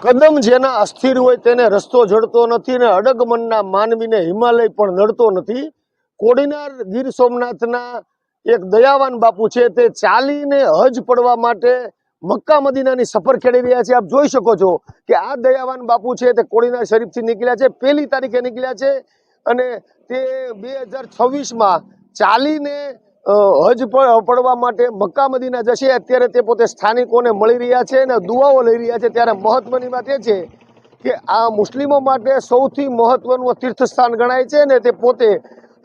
કદમ જેના અસ્થિર હોય તેને રસ્તો જડતો નથી ને અડગ મનના માનવીને હિમાલય પણ નડતો નથી. કોડીનાર ગીર સોમનાથના એક દયાવાન બાપુ છે તે ચાલીને હજ પડવા માટે મક્કા મદીનાની સફર ખેડી રહ્યા છે. આપ જોઈ શકો છો કે આ દયાવાન બાપુ છે તે કોડીનાર શરીફથી નીકળ્યા છે, 1 તારીખે નીકળ્યા છે અને તે 2026માં ચાલીને હજ પડવા માટે મક્કા મદીના જશે. અત્યારે તે પોતે સ્થાનિકોને મળી રહ્યા છે અને દુઆઓ લઈ રહ્યા છે. ત્યારે મહત્વની વાત એ છે કે આ મુસ્લિમો માટે સૌથી મહત્વનું તીર્થસ્થાન ગણાય છે ને તે પોતે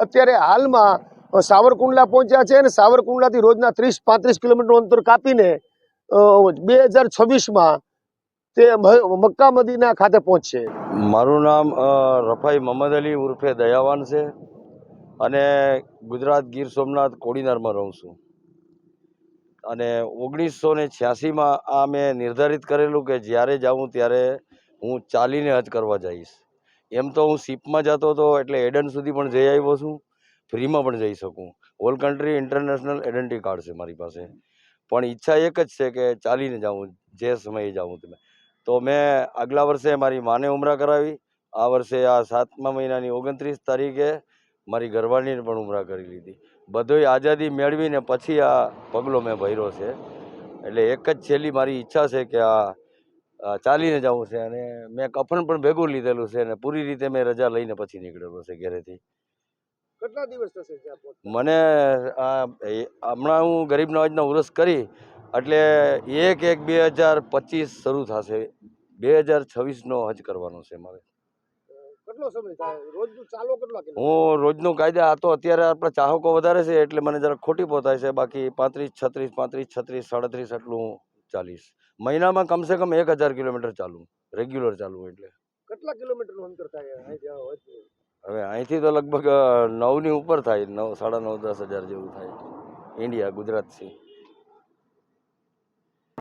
અત્યારે હાલમાં સાવરકુંડલા પહોંચ્યા છે અને સાવરકુંડલાથી રોજના 30-35 કિલોમીટરનું અંતર કાપીને 2026માં તે મક્કા મદીના ખાતે પહોંચશે. મારું નામ રફાઈ મોહમ્મદ અલી ઉર્ફે દયાવાન છે અને ગુજરાત ગીર સોમનાથ કોડીનારમાં રહું છું. અને 1986માં આ મેં નિર્ધારિત કરેલું કે જ્યારે જાઉં ત્યારે હું ચાલીને હજ કરવા જઈશ. એમ તો હું શિપમાં જતો હતો એટલે એડન સુધી પણ જઈ આવ્યો છું, ફ્રીમાં પણ જઈ શકું. All country international identity card છે મારી પાસે. પણ ઈચ્છા એક જ છે કે ચાલીને જાઉં, જે સમયે જાઉં તમે. તો મેં આગલા વર્ષે મારી માને ઉમરા કરાવી. આ વર્ષે આ 7મા મહિનાની 29 તારીખે મારી ઘરવાળીને પણ ઉમરા કરી લીધી. બધોય આઝાદી મેળવીને પછી આ પગલો મેં ભર્યો છે. એટલે એક જ છેલ્લી મારી ઈચ્છા છે કે આ ચાલીને જવું છે. અને મેં કફન પણ ભેગું લીધેલું છે અને પૂરી રીતે મેં રજા લઈને પછી નીકળેલો છે ઘરેથી. કેટલા દિવસ થશે મને હમણાં હું ગરીબ નવાજનો ઉરસ કરી એટલે 1/1/2025 શરૂ થશે. 2026નો હજ કરવાનો છે મારે. કેટલો સમય થાય રોજનું ચાલો કેટલા કિલોમીટર? હું રોજનું કાયદા આ તો અત્યારે આપણા ચાહકો વધારે છે એટલે મને જરા ખોટી પોતાય છે. બાકી 35-36, 35-36, 37 એટલું ચાલીશ. મહિનામાં કમસે કમ 1000 કિલોમીટર ચાલું, રેગ્યુલર ચાલવું. એટલે કેટલા કિલોમીટરનું અંતર થાય? હવે અહીંથી તો લગભગ 9ની ઉપર થાય, 9, 9.5, 10 હજાર જેવું થાય ઇન્ડિયા ગુજરાતથી.